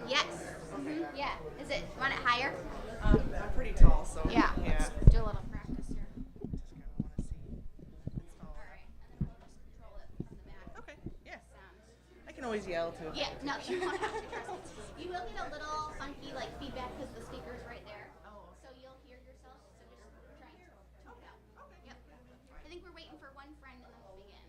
Yes. Yeah. Is it? Want it higher? I'm pretty tall, so Yeah. yeah. Let's do a little practice here. Just kind of want to see it's tall. All right. And then we'll just control it from the back. Okay, yeah. Sound. I can always yell too. Yeah. No, you won't have to trust me. You will get a little funky like feedback because the speaker's right there. Oh. So you'll hear yourself. So just try and tune it out. Yep. I think we're waiting for one friend and then we'll begin.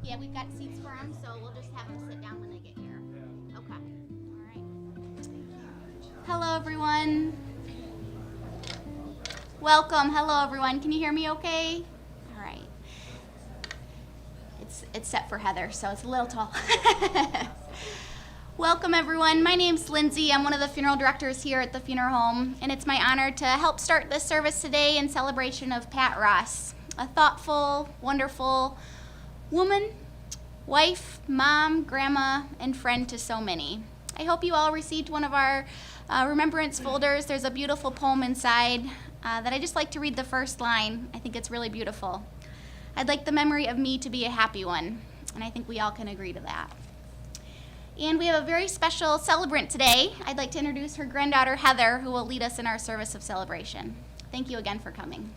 Yeah, we've got seats for them, so we'll just have them sit down when they get here. Okay. All right. Hello, everyone. Welcome. Hello, everyone. Can you hear me okay? All right. It's set for Heather, so it's a little tall. Welcome everyone. My name's Lindsay. I'm one of the funeral directors here at the funeral home, and it's my honor to help start this service today in celebration of Pat Ross, a thoughtful, wonderful woman, wife, mom, grandma, and friend to so many. I hope you all received one of our remembrance folders. There's a beautiful poem inside that I just like to read the first line. I think it's really beautiful. I'd like the memory of me to be a happy one, and I think we all can agree to that. And we have a very special celebrant today. I'd like to introduce her granddaughter, Heather, who will lead us in our service of celebration. Thank you again for coming.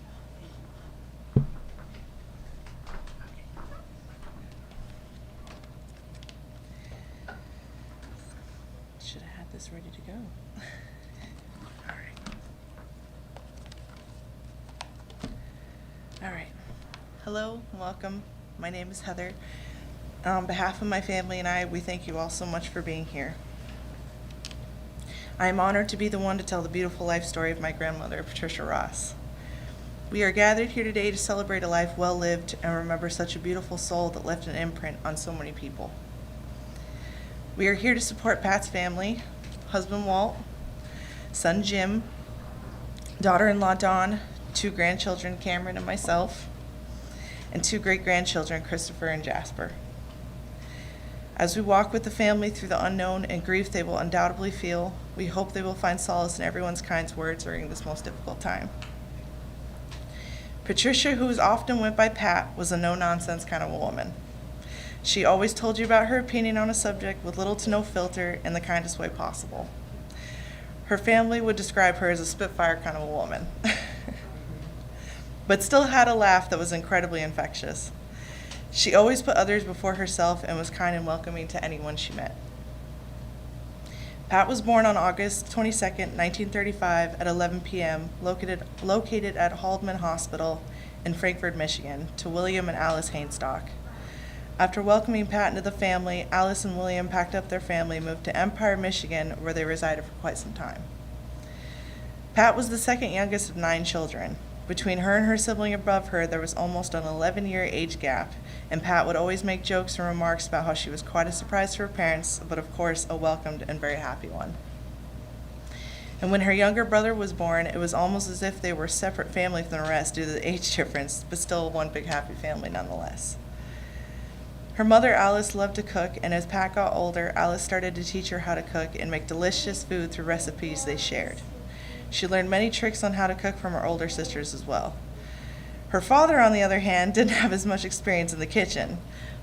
Should have had this ready to go. All right. All right. Hello, welcome. My name is Heather. On behalf of my family and I, we thank you all so much for being here. I am honored to be the one to tell the beautiful life story of my grandmother, Patricia Ross. We are gathered here today to celebrate a life well lived and remember such a beautiful soul that left an imprint on so many people. We are here to support Pat's family, husband Walt, son Jim, daughter-in-law Dawn, 2 grandchildren Cameron and myself, and 2 great-grandchildren Christopher and Jasper. As we walk with the family through the unknown and grief they will undoubtedly feel, we hope they will find solace in everyone's kind words during this most difficult time. Patricia, who often went by Pat, was a no-nonsense kind of a woman. She always told you about her opinion on a subject with little to no filter in the kindest way possible. Her family would describe her as a spitfire kind of a woman, but still had a laugh that was incredibly infectious. She always put others before herself and was kind and welcoming to anyone she met. Pat was born on August 22nd, 1935 at 11 p.m., located at Haldeman Hospital in Frankfort, Michigan, to William and Alice Hainstock. After welcoming Pat into the family, Alice and William packed up their family and moved to Empire, Michigan, where they resided for quite some time. Pat was the second youngest of 9 children. Between her and her sibling above her, there was almost an 11-year age gap, and Pat would always make jokes and remarks about how she was quite a surprise to her parents, but of course a welcomed and very happy one. And when her younger brother was born, it was almost as if they were a separate family from the rest due to the age difference, but still one big happy family nonetheless. Her mother, Alice, loved to cook, and as Pat got older, Alice started to teach her how to cook and make delicious food through recipes they shared. She learned many tricks on how to cook from her older sisters as well. Her father, on the other hand, didn't have as much experience in the kitchen.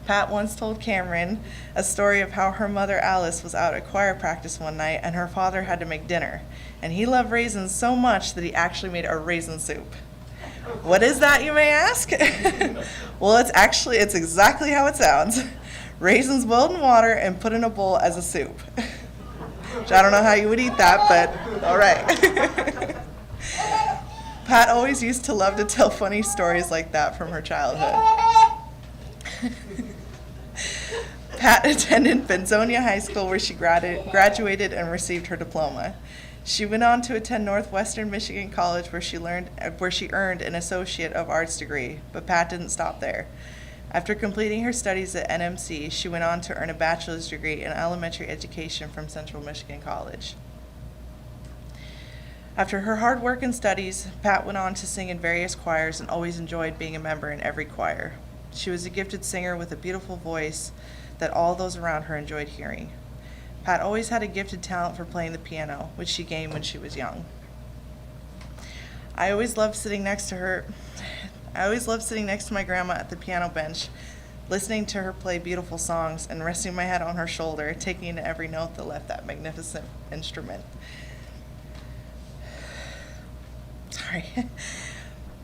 Pat once told Cameron a story of how her mother, Alice, was out at choir practice one night and her father had to make dinner. And he loved raisins so much that he actually made a raisin soup. What is that, you may ask? Well, it's exactly how it sounds. Raisins boiled in water and put in a bowl as a soup. Which I don't know how you would eat that, but all right. Pat always used to love to tell funny stories like that from her childhood. Pat attended Benzonia High School where she graduated and received her diploma. She went on to attend Northwestern Michigan College where she earned an Associate of Arts degree, but Pat didn't stop there. After completing her studies at NMC, she went on to earn a bachelor's degree in elementary education from Central Michigan College. After her hard work and studies, Pat went on to sing in various choirs and always enjoyed being a member in every choir. She was a gifted singer with a beautiful voice that all those around her enjoyed hearing. Pat always had a gifted talent for playing the piano, which she gained when she was young. I always loved sitting next to my grandma at the piano bench, listening to her play beautiful songs and resting my head on her shoulder, taking in every note that left that magnificent instrument. Sorry.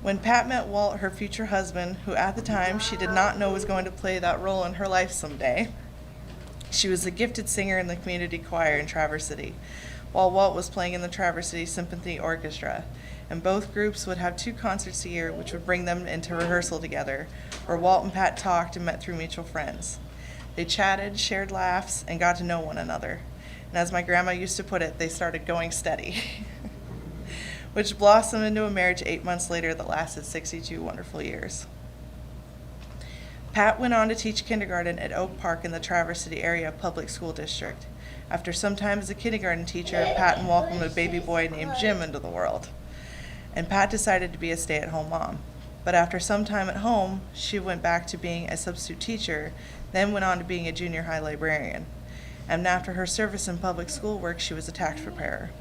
When Pat met Walt, her future husband, who at the time she did not know was going to play that role in her life someday, she was a gifted singer in the community choir in Traverse City, while Walt was playing in the Traverse City Symphony Orchestra, and both groups would have 2 concerts a year, which would bring them into rehearsal together, where Walt and Pat talked and met through mutual friends. They chatted, shared laughs, and got to know one another. And as my grandma used to put it, they started going steady, which blossomed into a marriage 8 months later that lasted 62 wonderful years. Pat went on to teach kindergarten at Oak Park in the Traverse City area public school district. After some time as a kindergarten teacher, Patton welcomed a baby boy named Jim into the world. And Pat decided to be a stay-at-home mom. But after some time at home, she went back to being a substitute teacher, then went on to being a junior high librarian. And after her service in public school work, she was a tax preparer.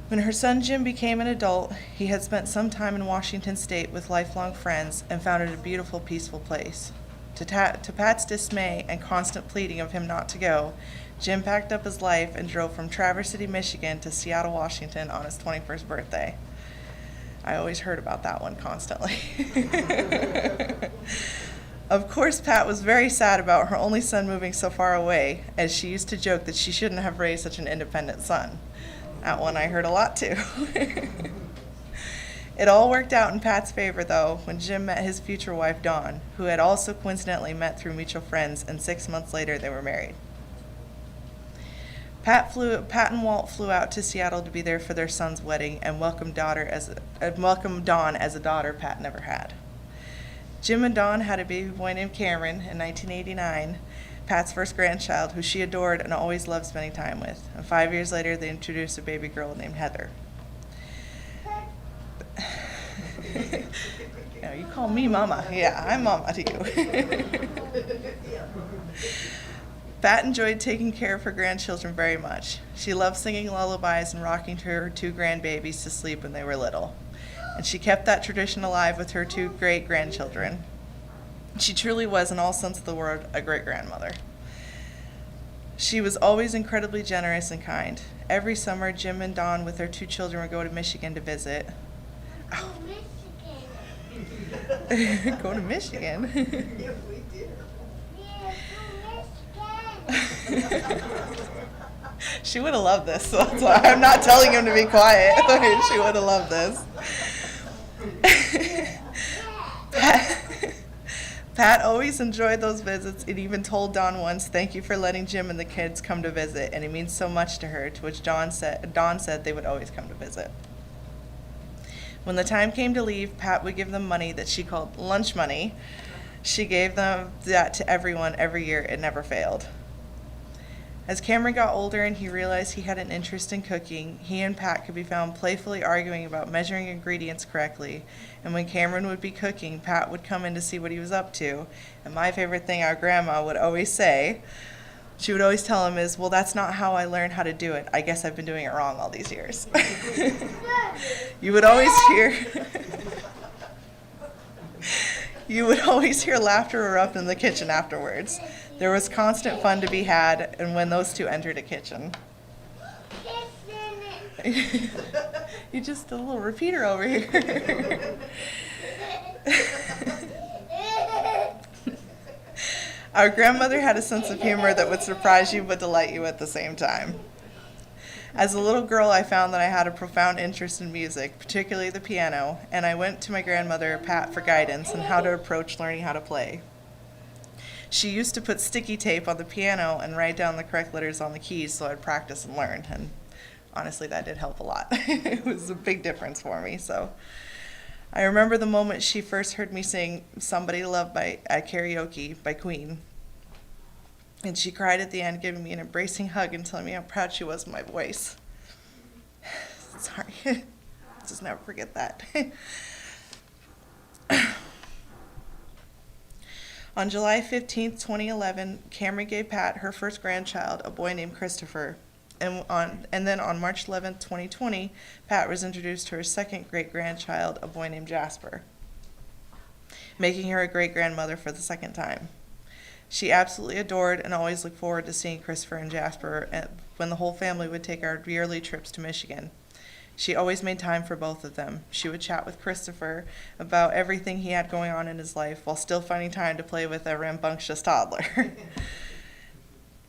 When her son Jim became an adult, he had spent some time in Washington State with lifelong friends and found it a beautiful, peaceful place. To Pat's dismay and constant pleading of him not to go, Jim packed up his life and drove from Traverse City, Michigan to Seattle, Washington on his 21st birthday. I always heard about that one constantly. Of course, Pat was very sad about her only son moving so far away, as she used to joke that she shouldn't have raised such an independent son. That one I heard a lot too. It all worked out in Pat's favor, though, when Jim met his future wife, Dawn, who had also coincidentally met through mutual friends, and 6 months later they were married. Pat and Walt flew out to Seattle to be there for their son's wedding and welcomed Dawn as a daughter Pat never had. Jim and Dawn had a baby boy named Cameron in 1989, Pat's first grandchild, who she adored and always loved spending time with. And 5 years later, they introduced a baby girl named Heather. No, you call me Mama. Yeah, I'm Mama to you. Pat enjoyed taking care of her grandchildren very much. She loved singing lullabies and rocking her 2 grandbabies to sleep when they were little. And she kept that tradition alive with her 2 great-grandchildren. She truly was, in all sense of the word, a great-grandmother. She was always incredibly generous and kind. Every summer, Jim and Dawn with their 2 children would go to Michigan to visit. Oh. Go to Michigan? Yeah, we did. She would have loved this. So that's why I'm not telling him to be quiet. She would have loved this. Pat always enjoyed those visits and even told Dawn once, "Thank you for letting Jim and the kids come to visit, and it means so much to her," to which Dawn said they would always come to visit. When the time came to leave, Pat would give them money that she called lunch money. She gave them that to everyone every year. It never failed. As Cameron got older and he realized he had an interest in cooking, he and Pat could be found playfully arguing about measuring ingredients correctly. And when Cameron would be cooking, Pat would come in to see what he was up to. And my favorite thing our grandma would always say, she would always tell him is, "Well, that's not how I learned how to do it. I guess I've been doing it wrong all these years." You would always hear laughter erupt in the kitchen afterwards. There was constant fun to be had, and when those 2 entered a kitchen. You just did a little repeater over here. Our grandmother had a sense of humor that would surprise you but delight you at the same time. As a little girl, I found that I had a profound interest in music, particularly the piano, and I went to my grandmother, Pat, for guidance on how to approach learning how to play. She used to put sticky tape on the piano and write down the correct letters on the keys so I'd practice and learn, and honestly, that did help a lot. It was a big difference for me, so. I remember the moment she first heard me sing Somebody to Love at karaoke by Queen. And she cried at the end, giving me an embracing hug and telling me how proud she was of my voice. Sorry. Just never forget that. On July 15th, 2011, Cameron gave Pat her first grandchild, a boy named Christopher. And then on March 11th, 2020, Pat was introduced to her second great-grandchild, a boy named Jasper, making her a great-grandmother for the second time. She absolutely adored and always looked forward to seeing Christopher and Jasper when the whole family would take our yearly trips to Michigan. She always made time for both of them. She would chat with Christopher about everything he had going on in his life while still finding time to play with a rambunctious toddler.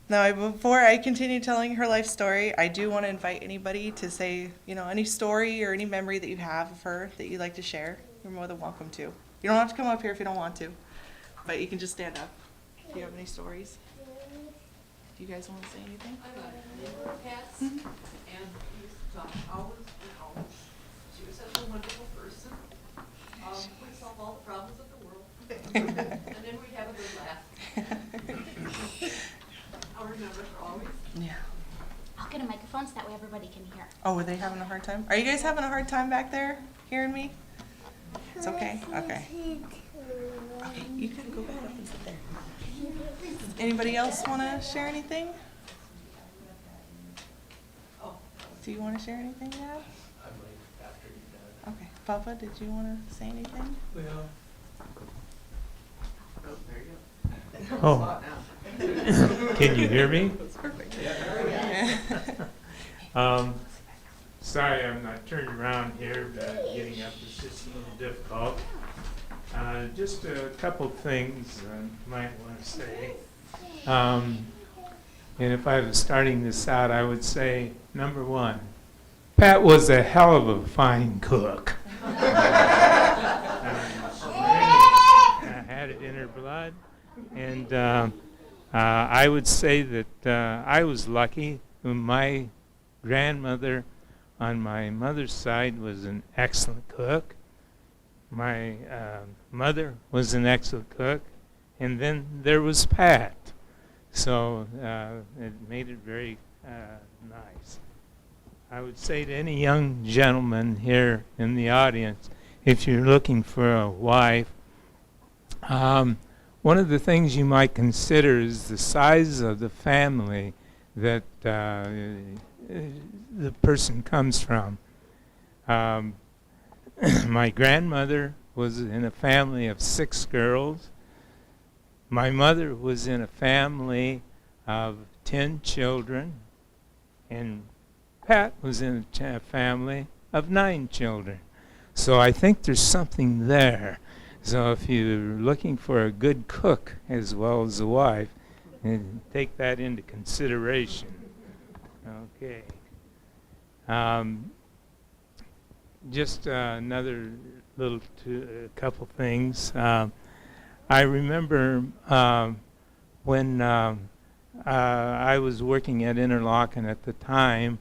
Now, before I continue telling her life story, I do want to invite anybody to say, any story or any memory that you have of her that you'd like to share. You're more than welcome to. You don't have to come up here if you don't want to, but you can just stand up. Do you have any stories? Do you guys want to say anything? I got a neighbor of Pat's, and we used to talk hours and hours. She was such a wonderful person. We'd solve all the problems of the world. And then we'd have a good laugh. Our Oh, were they having a hard time? Are you guys having a hard time back there hearing me? It's okay? Okay. Okay, you can go back up and sit there. Anybody else want to share anything? Do you want to share anything, Dad? Okay. Papa, did you want to say anything? Oh, can you hear me? It's perfect. Sorry, I'm not turned around here, but getting up is just a little difficult. Just a couple things I might want to say. And if I was starting this out, I would say, number one, Pat was a hell of a fine cook. Had it in her blood. And I would say that I was lucky. My grandmother on my mother's side was an excellent cook. My mother was an excellent cook. And then there was Pat. So it made it very nice. I would say to any young gentleman here in the audience, if you're looking for a wife, one of the things you might consider is the size of the family that the person comes from. My grandmother was in a family of 6 girls. My mother was in a family of 10 children, and Pat was in a family of 9 children. So I think there's something there. So if you're looking for a good cook as well as a wife, take that into consideration. Okay. Just another little couple things. I remember when I was working at Interlochen at the time,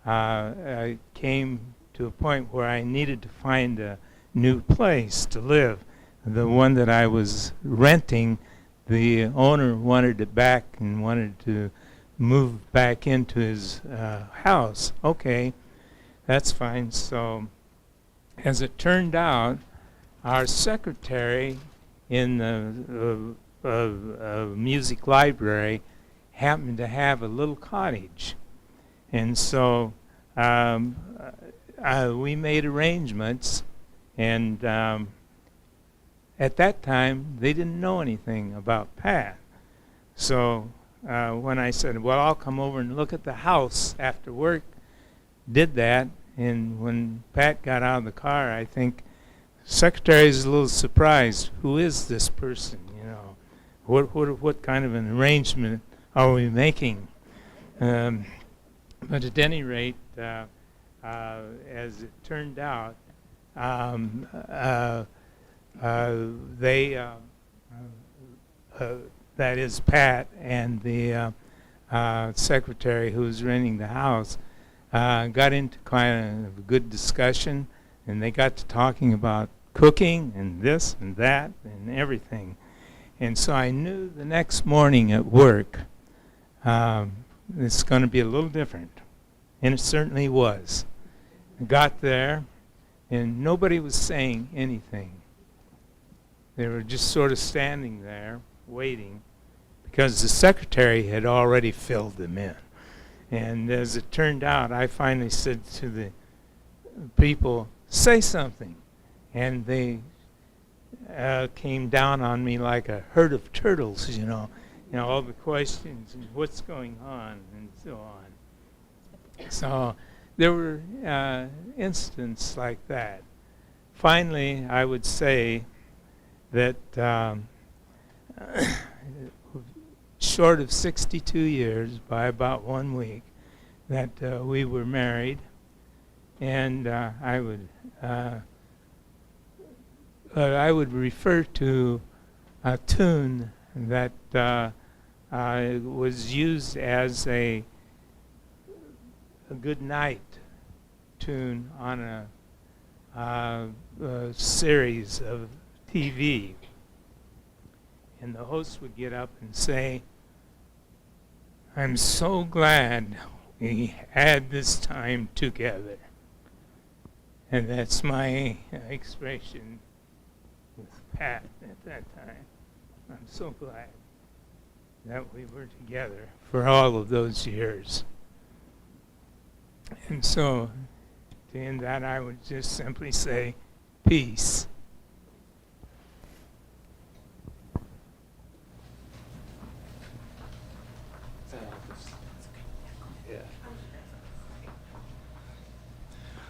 I came to a point where I needed to find a new place to live. The one that I was renting, the owner wanted it back and wanted to move back into his house. Okay, that's fine. So as it turned out, our secretary in the music library happened to have a little cottage. And so we made arrangements, and at that time, they didn't know anything about Pat. So when I said, well, I'll come over and look at the house after work, did that, and when Pat got out of the car, I think the secretary is a little surprised. Who is this person, you know? What kind of an arrangement are we making? But at any rate, as it turned out, that is Pat and the secretary who was renting the house, got into kind of a good discussion, and they got to talking about cooking and this and that and everything. And so I knew the next morning at work it's going to be a little different, and it certainly was. I got there, and nobody was saying anything. They were just sort of standing there waiting because the secretary had already filled them in. And as it turned out, I finally said to the people, say something. And they came down on me like a herd of turtles, you know, all the questions and what's going on and so on. So there were instances like that. Finally, I would say that short of 62 years, by about 1 week, that we were married, and I would refer to a tune that was used as a good night tune on a series of TV. And the host would get up and say, I'm so glad we had this time together. And that's my expression with Pat at that time. I'm so glad that we were together for all of those years. And so, to end that, I would just simply say, peace.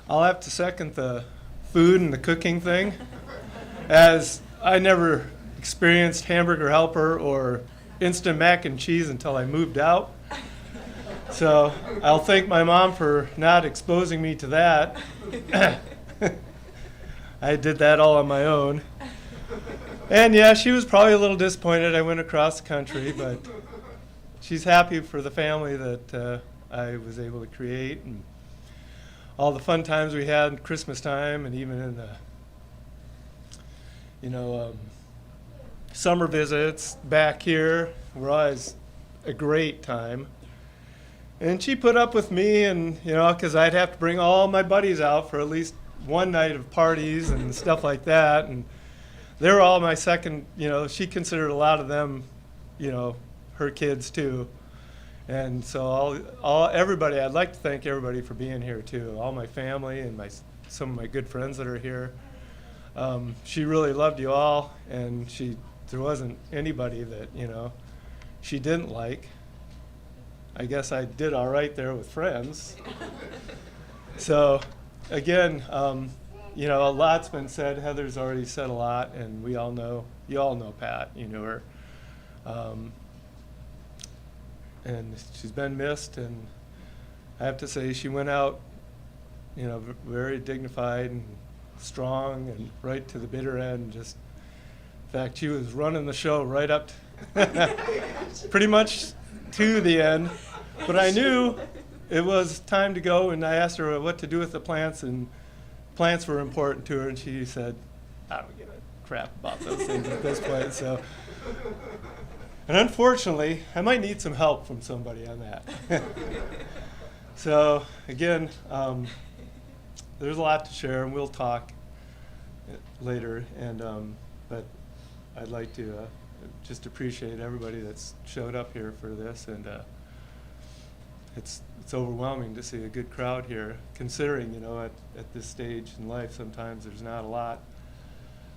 I'll have to second the food and the cooking thing, as I never experienced Hamburger Helper or instant mac and cheese until I moved out. So I'll thank my mom for not exposing me to that. I did that all on my own. And yeah, she was probably a little disappointed I went across the country, but she's happy for the family that I was able to create, and all the fun times we had at Christmas time, and even in the, summer visits back here were always a great time. And she put up with me, and because I'd have to bring all my buddies out for at least one night of parties and stuff like that, and they were all my second. She considered a lot of them, her kids too. And so everybody, I'd like to thank everybody for being here too. All my family and some of my good friends that are here. She really loved you all, and there wasn't anybody that she didn't like. I guess I did all right there with friends. So again, a lot's been said. Heather's already said a lot, and you all know Pat. You knew her. And she's been missed, and I have to say she went out, very dignified and strong and right to the bitter end. In fact, she was running the show right up pretty much to the end. But I knew it was time to go, and I asked her what to do with the plants, and plants were important to her, and she said, I don't give a crap about those things at this point. So. And unfortunately, I might need some help from somebody on that. So again, there's a lot to share, and we'll talk later. But I'd like to just appreciate everybody that's showed up here for this, and it's overwhelming to see a good crowd here. Considering at this stage in life, sometimes there's not a lot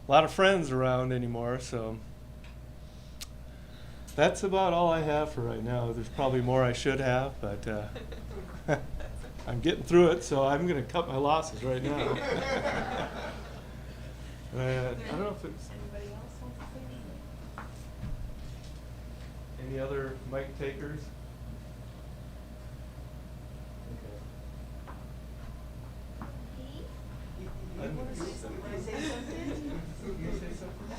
of friends around anymore. So. That's about all I have for right now. There's probably more I should have, but I'm getting through it, so I'm going to cut my losses right now. I don't know if it's... Anybody else want to say anything? Any other mic takers? Okay. You want to say something? You say something?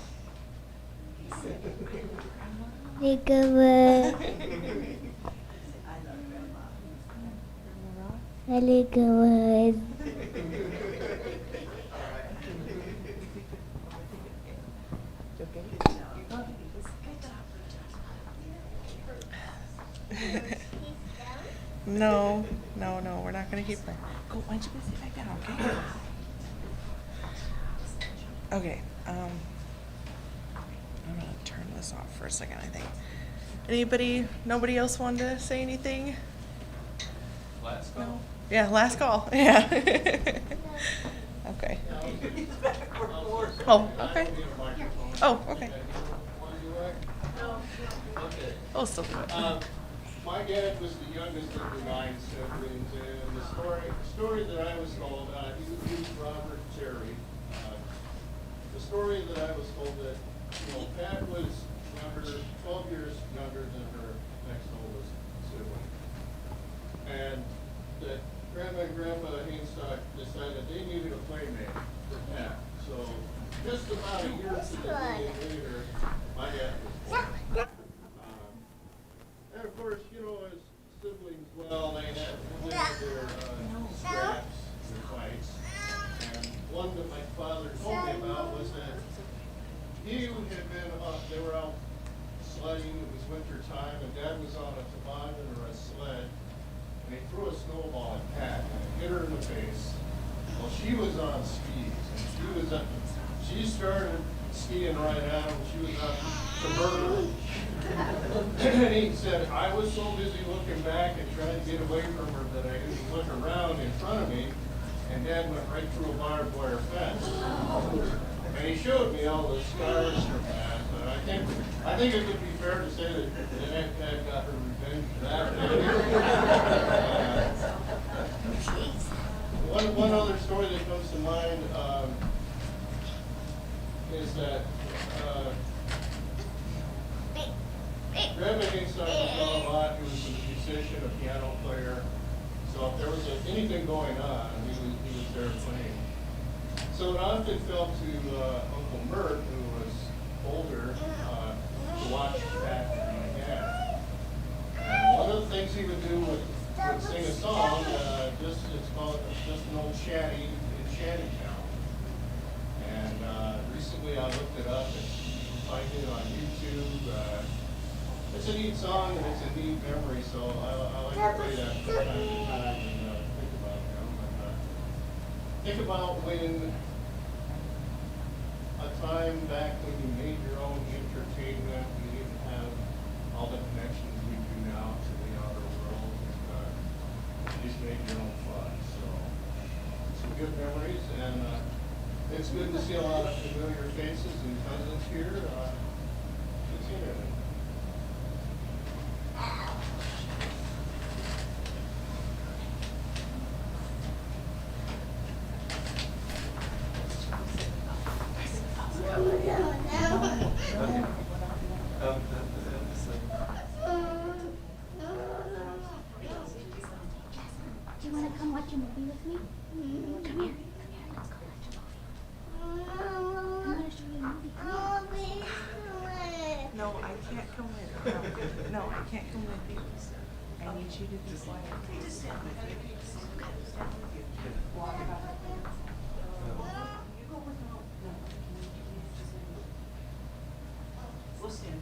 No, we're not gonna keep playing. Go, why don't you go sit back down, okay? Okay, I'm gonna turn this off for a second, I think. Nobody else wanted to say anything? Last call? No? Yeah, last call, yeah. Okay. Oh, okay. Oh, okay. Oh, still good. My dad was the youngest of the 9 siblings, and the story that I was told, he was Robert Cherry. The story that I was told that, Pat was 12 years younger than her next oldest sibling. And that Grandma and Grandpa Hainstock decided they needed a playmate for Pat. So just about a year to the day later, my dad was born. And of course, as siblings, well, they had their scraps, their fights. And one that my father told me about was that he had been they were out sledding, it was winter time, and Dad was on a toboggan or a sled, and he threw a snowball at Pat, and it hit her in the face. Well, she was on skis, and she started skiing right at him. She was up to murder. And he said, I was so busy looking back and trying to get away from her that I didn't look around in front of me, and Dad went right through a barbed wire fence. And he showed me all the scars from that. But I think it would be fair to say that Dad got her revenge for that. One other story that comes to mind is that Grandma Hinkstock was gone a lot. He was a musician, a piano player. So if there was anything going on, he was there playing. So it often fell to Uncle Mert, who was older, to watch Pat and Dad. And one of the things he would do would sing a song, it's called just an old shanty in Shantytown. And recently I looked it up and find it on YouTube. It's a neat song and it's a neat memory, so I like to play that from time to time and think about him. And think about when a time back when you made your own entertainment, you didn't have all the connections we do now to the outer world. You just made your own fun. So some good memories, and it's good to see a lot of familiar faces and cousins here. Good seeing everyone. Do you want to come watch a movie with me? Come here. Let's go watch a movie. I'm going to show you a movie. Come here. No, I can't come with. No, I can't come with you. I need you to be quiet. We'll stand.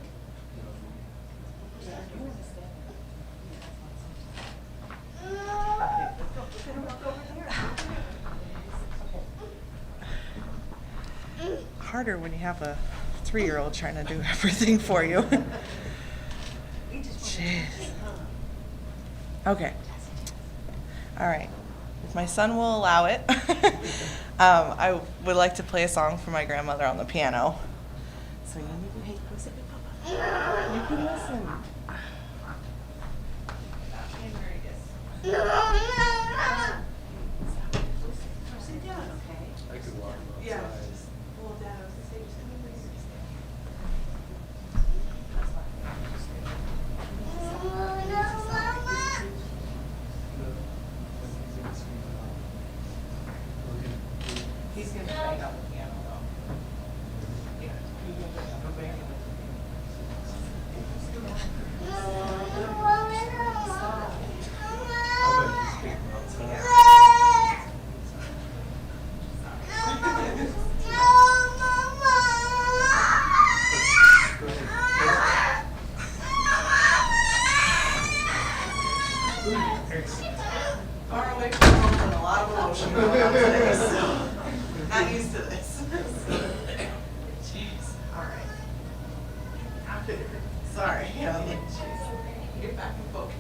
Harder when you have a 3-year-old trying to do everything for you. Jeez. Okay. All right. If my son will allow it, I would like to play a song for my grandmother on the piano. So you need to, hey, go sit with Papa. You can listen. Sit down, okay? I could walk him Yeah. outside. Well, Dad, I was gonna say, just come over here. He's going to play on the piano, though. Yeah. You can go back and How about you just take him outside? Go ahead. far away from home and a lot of emotion going on today, so not used to this. Jeez, all right. Sorry, jeez. Get back in focus.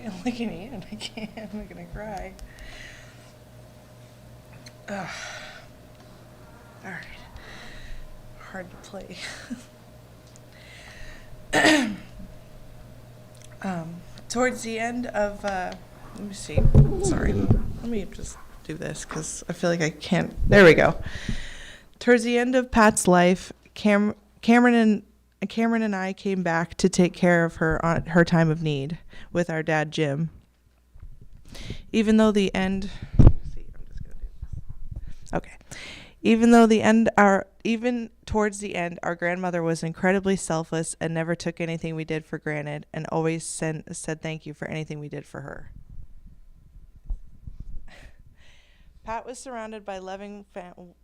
See, I'm looking at you and I can't. I'm gonna cry. Ugh. All right. Hard to play. Towards the end of, let me see. Sorry. Let me just do this because I feel like I can't. There we go. Towards the end of Pat's life, Cameron and I came back to take care of her on her time of need with our dad Jim. Even though the end, see, I'm just gonna do this. Okay. Even towards the end, our grandmother was incredibly selfless and never took anything we did for granted, and always said thank you for anything we did for her. Pat was surrounded by loving,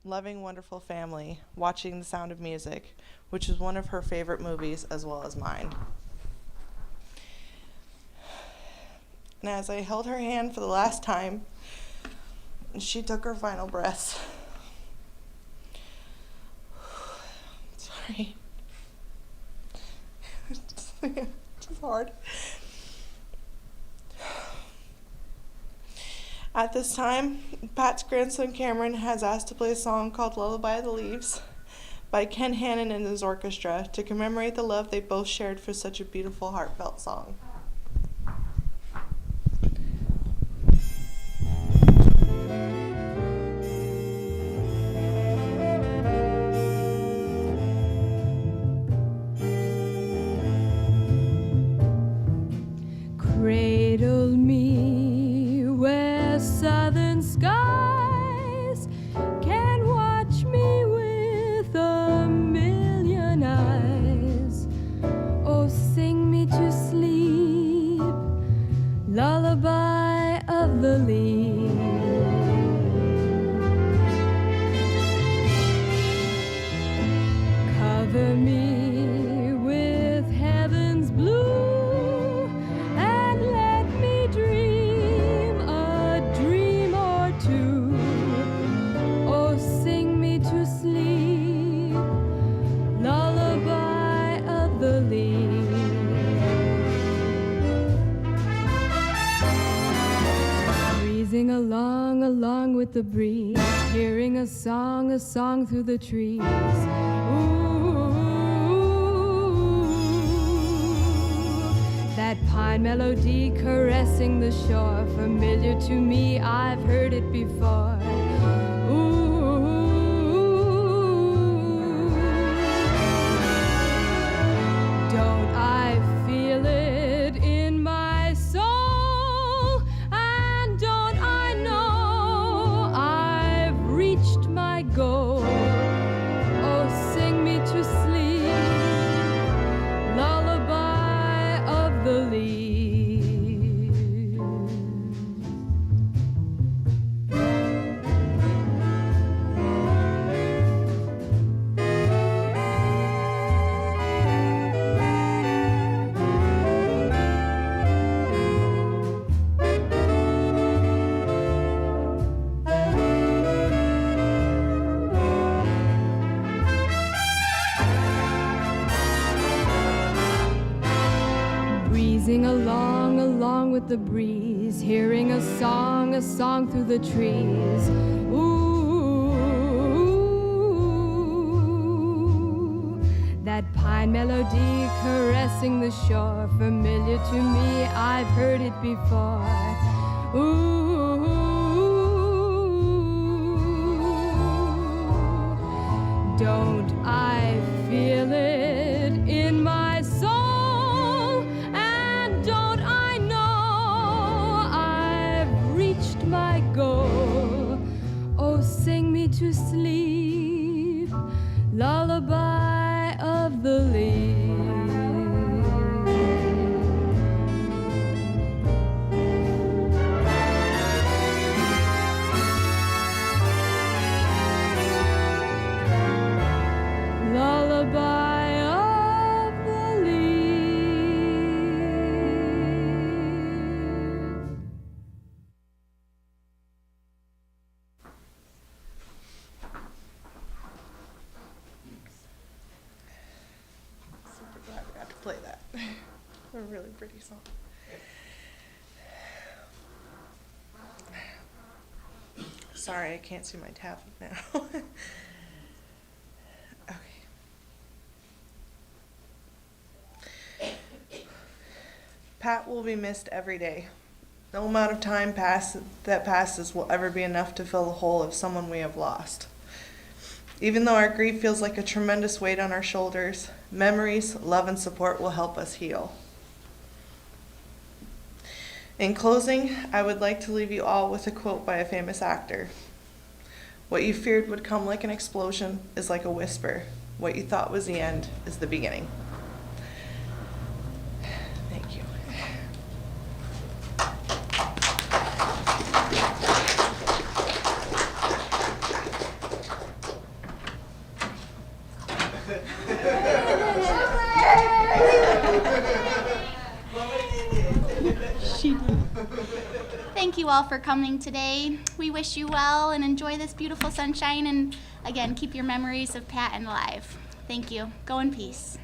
wonderful family, watching The Sound of Music, which is one of her favorite movies as well as mine. And as I held her hand for the last time, she took her final breaths. Sorry. It's just hard. At this time, Pat's grandson Cameron has asked to play a song called Lullaby of the Leaves by Ken Hannon and his orchestra to commemorate the love they both shared for such a beautiful, heartfelt song. Cradle me where southern skies can watch me with a million eyes. Oh, sing me to sleep, lullaby of the leaves. Cover me with heaven's blue. Along with the breeze, hearing a song through the trees. Ooh, that pine melody caressing the shore, familiar to me, I've heard it before. Ooh, don't I feel it in my soul? Go, oh, sing me to sleep, lullaby of the leaves. Along with the breeze, hearing a song through the trees. Ooh, that pine melody caressing the shore, familiar to me, I've heard it before. Ooh, don't I feel it in my soul? My goal, oh, sing me to sleep, lullaby of the leaves. Lullaby of the leaves. Super glad we got to play that. A really pretty song. Sorry, I can't see my tab now. Okay. Pat will be missed every day. No amount of time that passes will ever be enough to fill the hole of someone we have lost. Even though our grief feels like a tremendous weight on our shoulders, memories, love, and support will help us heal. In closing, I would like to leave you all with a quote by a famous actor. What you feared would come like an explosion is like a whisper. What you thought was the end is the beginning. Thank you. Thank you all for coming today. We wish you well and enjoy this beautiful sunshine, and again, keep your memories of Pat alive. Thank you. Go in peace.